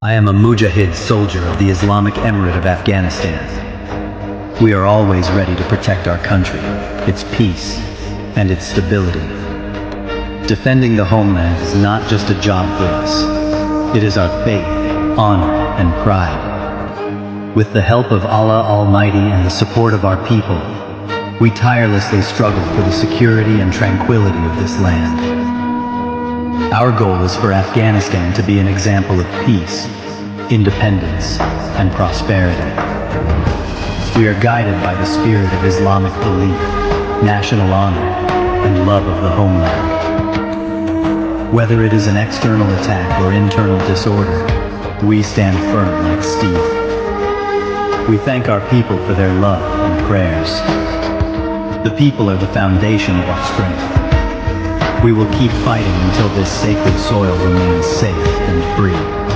I am a Mujahid soldier of the Islamic Emirate of Afghanistan. We are always ready to protect our country, its peace, and its stability. Defending the homeland is not just a job for us. It is our faith, honor, and pride. With the help of Allah Almighty and the support of our people, we tirelessly struggle for the security and tranquility of this land. Our goal is for Afghanistan to be an example of peace, independence, and prosperity. We are guided by the spirit of Islamic belief, national honor, and love of the homeland. Whether it is an external attack or internal disorder, we stand firm like steel. We thank our people for their love and prayers. The people are the foundation of our strength. We will keep fighting until this sacred soil remains safe and free.